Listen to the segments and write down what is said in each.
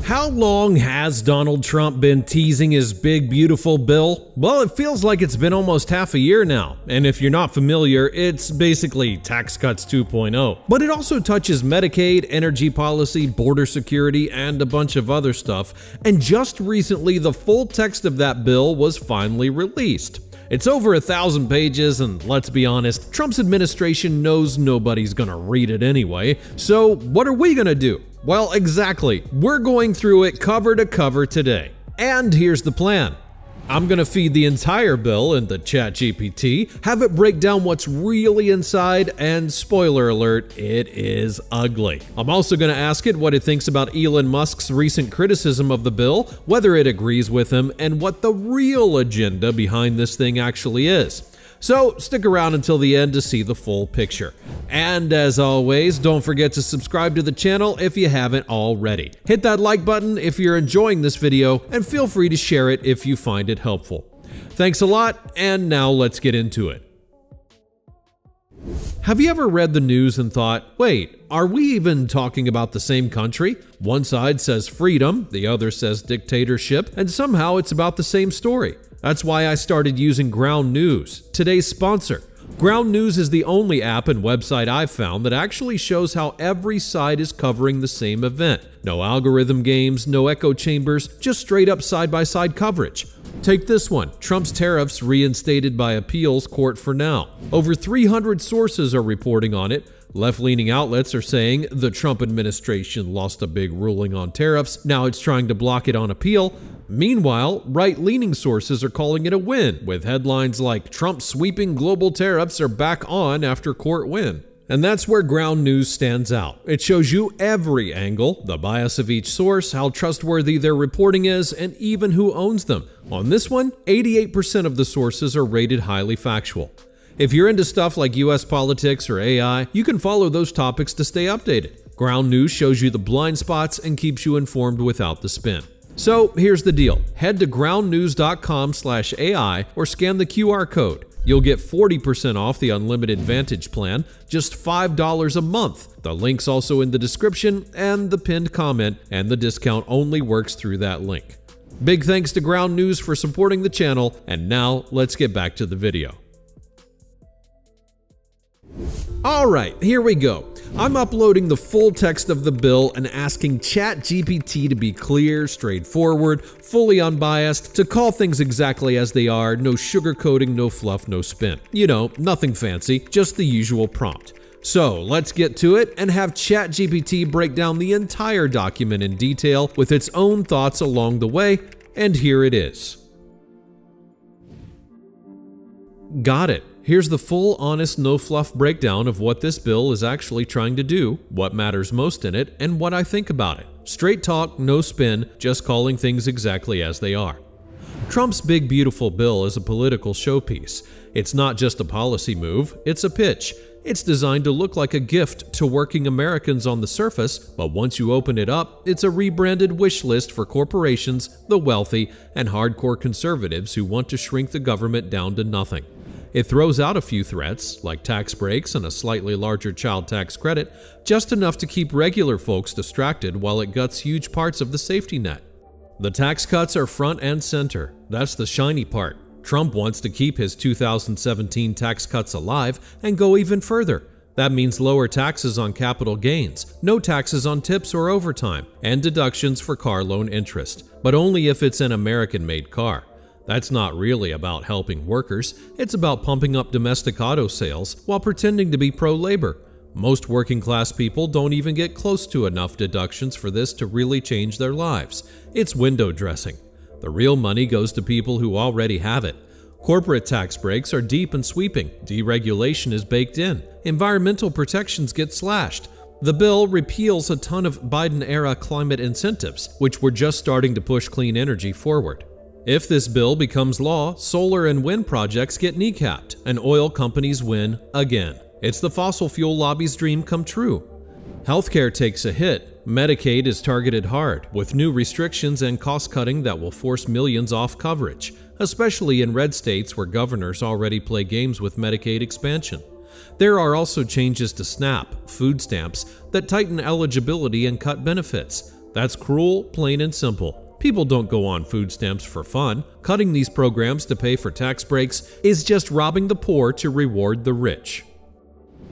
How long has Donald Trump been teasing his big beautiful bill? Well, it feels like it's been almost half a year now, and if you're not familiar, it's basically tax cuts 2.0. But it also touches Medicaid, energy policy, border security, and a bunch of other stuff, and just recently the full text of that bill was finally released. It's over 1,000 pages, and let's be honest, Trump's administration knows nobody's gonna read it anyway, so what are we gonna do? Well, exactly. We're going through it cover to cover today. And here's the plan. I'm gonna feed the entire bill into ChatGPT, have it break down what's really inside, and spoiler alert, it is ugly. I'm also gonna ask it what it thinks about Elon Musk's recent criticism of the bill, whether it agrees with him, and what the real agenda behind this thing actually is. So stick around until the end to see the full picture. And as always, don't forget to subscribe to the channel if you haven't already. Hit that like button if you're enjoying this video, and feel free to share it if you find it helpful. Thanks a lot, and now let's get into it. Have you ever read the news and thought, wait, are we even talking about the same country? One side says freedom, the other says dictatorship, and somehow it's about the same story. That's why I started using Ground News, today's sponsor. Ground News is the only app and website I've found that actually shows how every side is covering the same event. No algorithm games, no echo chambers, just straight up side-by-side coverage. Take this one, Trump's tariffs reinstated by appeals court for now. Over 300 sources are reporting on it. Left-leaning outlets are saying the Trump administration lost a big ruling on tariffs, now it's trying to block it on appeal. Meanwhile, right-leaning sources are calling it a win, with headlines like Trump's sweeping global tariffs are back on after court win. And that's where Ground News stands out. It shows you every angle, the bias of each source, how trustworthy their reporting is, and even who owns them. On this one, 88% of the sources are rated highly factual. If you're into stuff like US politics or AI, you can follow those topics to stay updated. Ground News shows you the blind spots and keeps you informed without the spin. So here's the deal. Head to groundnews.com/AI or scan the QR code. You'll get 40% off the Unlimited Vantage plan, just $5 a month. The link's also in the description and the pinned comment, and the discount only works through that link. Big thanks to Ground News for supporting the channel, and now let's get back to the video. Alright, here we go. I'm uploading the full text of the bill and asking ChatGPT to be clear, straightforward, fully unbiased, to call things exactly as they are, no sugarcoating, no fluff, no spin. You know, nothing fancy, just the usual prompt. So let's get to it and have ChatGPT break down the entire document in detail with its own thoughts along the way, and here it is. Got it. Here's the full, honest, no-fluff breakdown of what this bill is actually trying to do, what matters most in it, and what I think about it. Straight talk, no spin, just calling things exactly as they are. Trump's big beautiful bill is a political showpiece. It's not just a policy move, it's a pitch. It's designed to look like a gift to working Americans on the surface, but once you open it up, it's a rebranded wish list for corporations, the wealthy, and hardcore conservatives who want to shrink the government down to nothing. It throws out a few threats, like tax breaks and a slightly larger child tax credit, just enough to keep regular folks distracted while it guts huge parts of the safety net. The tax cuts are front and center. That's the shiny part. Trump wants to keep his 2017 tax cuts alive and go even further. That means lower taxes on capital gains, no taxes on tips or overtime, and deductions for car loan interest, but only if it's an American-made car. That's not really about helping workers, it's about pumping up domestic auto sales while pretending to be pro-labor. Most working-class people don't even get close to enough deductions for this to really change their lives. It's window dressing. The real money goes to people who already have it. Corporate tax breaks are deep and sweeping, deregulation is baked in, environmental protections get slashed. The bill repeals a ton of Biden-era climate incentives, which were just starting to push clean energy forward. If this bill becomes law, solar and wind projects get kneecapped, and oil companies win again. It's the fossil fuel lobby's dream come true. Healthcare takes a hit. Medicaid is targeted hard, with new restrictions and cost-cutting that will force millions off coverage, especially in red states where governors already play games with Medicaid expansion. There are also changes to SNAP, food stamps, that tighten eligibility and cut benefits. That's cruel, plain and simple. People don't go on food stamps for fun. Cutting these programs to pay for tax breaks is just robbing the poor to reward the rich.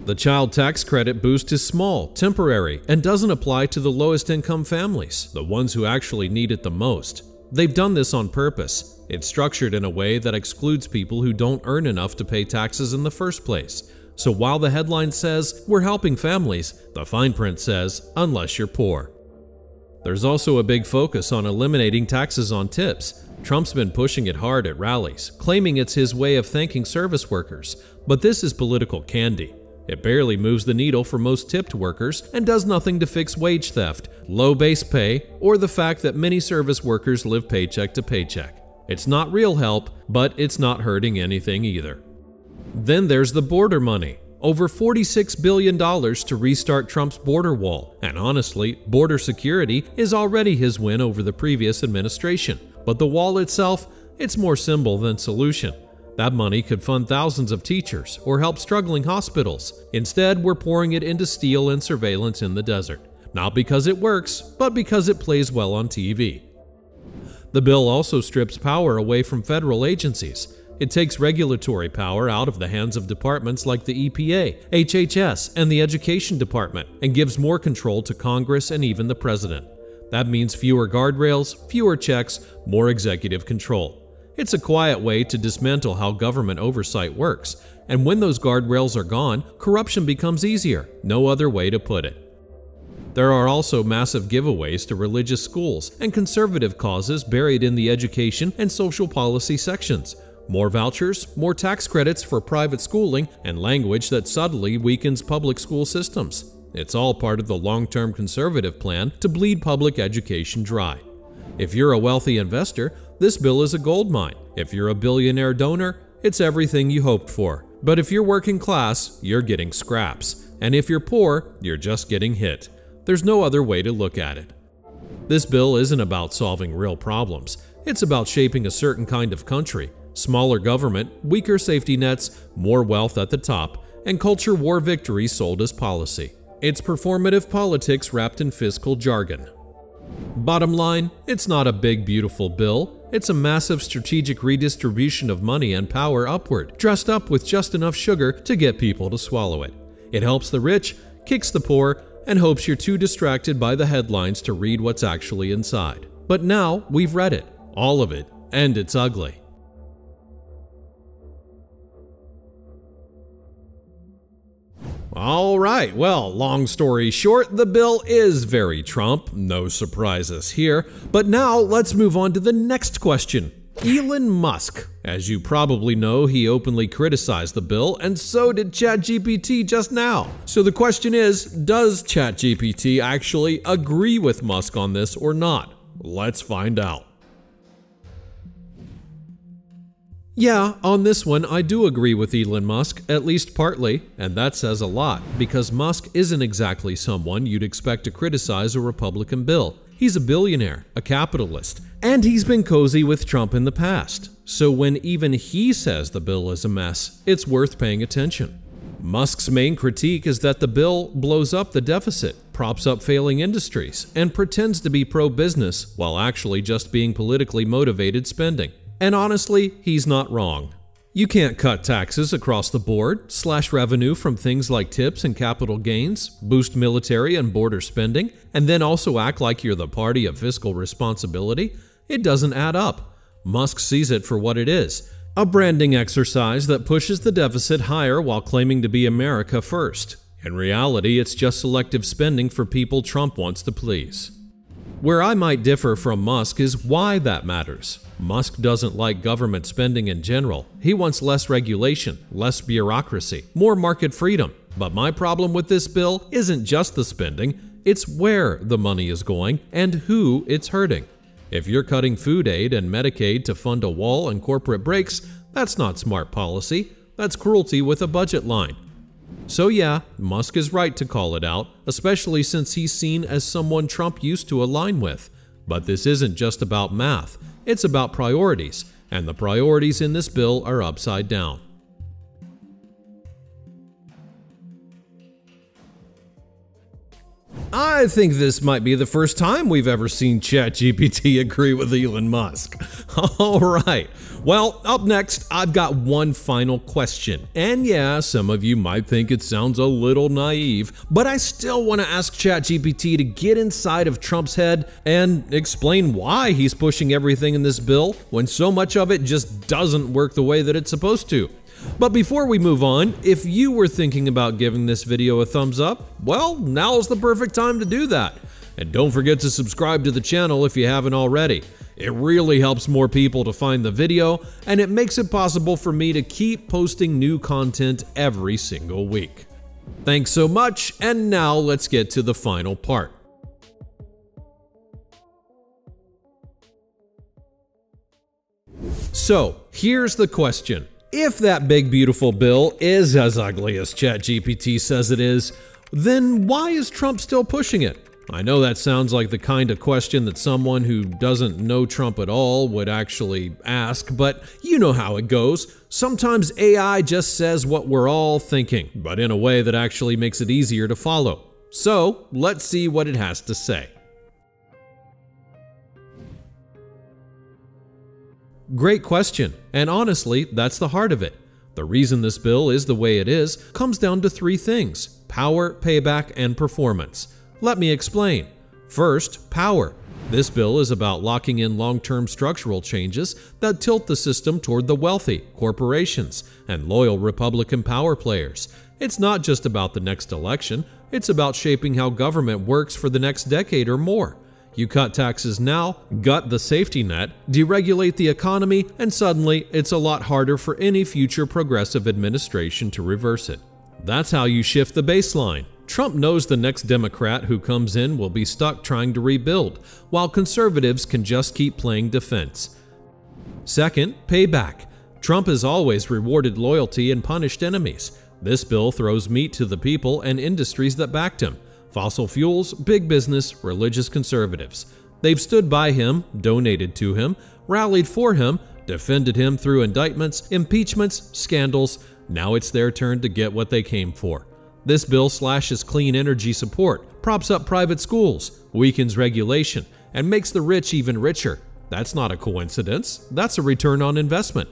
The child tax credit boost is small, temporary, and doesn't apply to the lowest income families, the ones who actually need it the most. They've done this on purpose. It's structured in a way that excludes people who don't earn enough to pay taxes in the first place. So while the headline says, "We're helping families," the fine print says, "Unless you're poor." There's also a big focus on eliminating taxes on tips. Trump's been pushing it hard at rallies, claiming it's his way of thanking service workers. But this is political candy. It barely moves the needle for most tipped workers and does nothing to fix wage theft, low base pay, or the fact that many service workers live paycheck to paycheck. It's not real help, but it's not hurting anything either. Then there's the border money. Over $46 billion to restart Trump's border wall. And honestly, border security is already his win over the previous administration. But the wall itself, it's more symbol than solution. That money could fund thousands of teachers or help struggling hospitals. Instead, we're pouring it into steel and surveillance in the desert. Not because it works, but because it plays well on TV. The bill also strips power away from federal agencies. It takes regulatory power out of the hands of departments like the EPA, HHS, and the Education Department, and gives more control to Congress and even the president. That means fewer guardrails, fewer checks, more executive control. It's a quiet way to dismantle how government oversight works, and when those guardrails are gone, corruption becomes easier. No other way to put it. There are also massive giveaways to religious schools and conservative causes buried in the education and social policy sections. More vouchers, more tax credits for private schooling, and language that subtly weakens public school systems. It's all part of the long-term conservative plan to bleed public education dry. If you're a wealthy investor, this bill is a goldmine. If you're a billionaire donor, it's everything you hoped for. But if you're working class, you're getting scraps. And if you're poor, you're just getting hit. There's no other way to look at it. This bill isn't about solving real problems. It's about shaping a certain kind of country. Smaller government, weaker safety nets, more wealth at the top, and culture war victories sold as policy. It's performative politics wrapped in fiscal jargon. Bottom line, it's not a big, beautiful bill. It's a massive strategic redistribution of money and power upward, dressed up with just enough sugar to get people to swallow it. It helps the rich, kicks the poor, and hopes you're too distracted by the headlines to read what's actually inside. But now we've read it, all of it, and it's ugly. Alright, well, long story short, the bill is very Trump, no surprises here, but now let's move on to the next question. Elon Musk. As you probably know, he openly criticized the bill, and so did ChatGPT just now. So the question is, does ChatGPT actually agree with Musk on this or not? Let's find out. Yeah, on this one, I do agree with Elon Musk, at least partly, and that says a lot, because Musk isn't exactly someone you'd expect to criticize a Republican bill. He's a billionaire, a capitalist, and he's been cozy with Trump in the past. So when even he says the bill is a mess, it's worth paying attention. Musk's main critique is that the bill blows up the deficit, props up failing industries, and pretends to be pro-business while actually just being politically motivated spending. And honestly, he's not wrong. You can't cut taxes across the board, slash revenue from things like tips and capital gains, boost military and border spending, and then also act like you're the party of fiscal responsibility. It doesn't add up. Musk sees it for what it is, a branding exercise that pushes the deficit higher while claiming to be America first. In reality, it's just selective spending for people Trump wants to please. Where I might differ from Musk is why that matters. Musk doesn't like government spending in general. He wants less regulation, less bureaucracy, more market freedom. But my problem with this bill isn't just the spending, it's where the money is going and who it's hurting. If you're cutting food aid and Medicaid to fund a wall and corporate breaks, that's not smart policy. That's cruelty with a budget line. So yeah, Musk is right to call it out, especially since he's seen as someone Trump used to align with. But this isn't just about math, it's about priorities, and the priorities in this bill are upside down. I think this might be the first time we've ever seen ChatGPT agree with Elon Musk. Alright, well, up next, I've got one final question. And yeah, some of you might think it sounds a little naive, but I still want to ask ChatGPT to get inside of Trump's head and explain why he's pushing everything in this bill when so much of it just doesn't work the way that it's supposed to. But before we move on, if you were thinking about giving this video a thumbs up, well, now's the perfect time to do that. And don't forget to subscribe to the channel if you haven't already. It really helps more people to find the video, and it makes it possible for me to keep posting new content every single week. Thanks so much, and now let's get to the final part. So, here's the question. If that big beautiful bill is as ugly as ChatGPT says it is, then why is Trump still pushing it? I know that sounds like the kind of question that someone who doesn't know Trump at all would actually ask, but you know how it goes. Sometimes AI just says what we're all thinking, but in a way that actually makes it easier to follow. So, let's see what it has to say. Great question, and honestly, that's the heart of it. The reason this bill is the way it is comes down to three things: power, payback, and performance. Let me explain. First, power. This bill is about locking in long-term structural changes that tilt the system toward the wealthy, corporations, and loyal Republican power players. It's not just about the next election, it's about shaping how government works for the next decade or more. You cut taxes now, gut the safety net, deregulate the economy, and suddenly it's a lot harder for any future progressive administration to reverse it. That's how you shift the baseline. Trump knows the next Democrat who comes in will be stuck trying to rebuild, while conservatives can just keep playing defense. Second, payback. Trump has always rewarded loyalty and punished enemies. This bill throws meat to the people and industries that backed him. Fossil fuels, big business, religious conservatives. They've stood by him, donated to him, rallied for him, defended him through indictments, impeachments, scandals. Now it's their turn to get what they came for. This bill slashes clean energy support, props up private schools, weakens regulation, and makes the rich even richer. That's not a coincidence. That's a return on investment.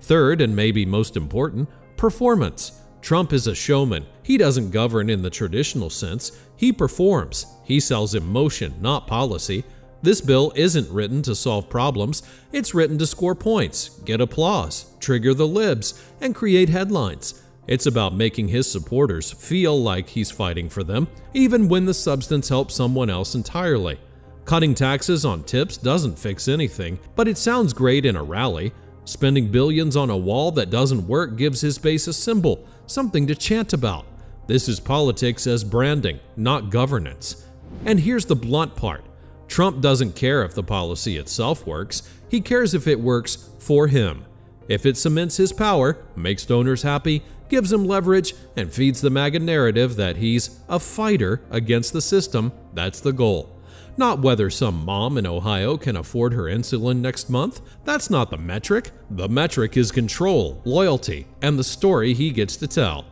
Third, and maybe most important, performance. Trump is a showman. He doesn't govern in the traditional sense. He performs. He sells emotion, not policy. This bill isn't written to solve problems. It's written to score points, get applause, trigger the libs, and create headlines. It's about making his supporters feel like he's fighting for them, even when the substance helps someone else entirely. Cutting taxes on tips doesn't fix anything, but it sounds great in a rally. Spending billions on a wall that doesn't work gives his base a symbol, something to chant about. This is politics as branding, not governance. And here's the blunt part. Trump doesn't care if the policy itself works. He cares if it works for him. If it cements his power, makes donors happy, gives him leverage, and feeds the MAGA narrative that he's a fighter against the system, that's the goal. Not whether some mom in Ohio can afford her insulin next month. That's not the metric. The metric is control, loyalty, and the story he gets to tell.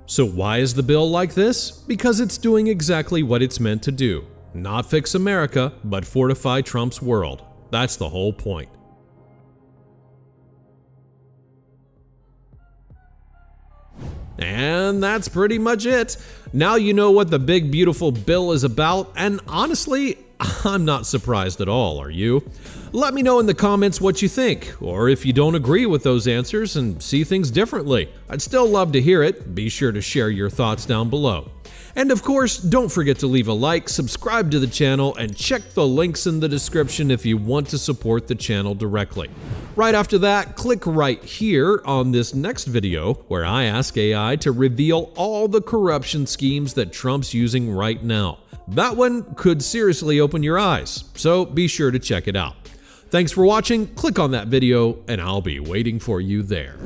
So why is the bill like this? Because it's doing exactly what it's meant to do. Not fix America, but fortify Trump's world. That's the whole point. And that's pretty much it. Now you know what the big beautiful bill is about, and honestly, I'm not surprised at all, are you? Let me know in the comments what you think, or if you don't agree with those answers and see things differently. I'd still love to hear it. Be sure to share your thoughts down below. And of course, don't forget to leave a like, subscribe to the channel, and check the links in the description if you want to support the channel directly. Right after that, click right here on this next video where I ask AI to reveal all the corruption schemes that Trump's using right now. That one could seriously open your eyes, so be sure to check it out. Thanks for watching, click on that video, and I'll be waiting for you there.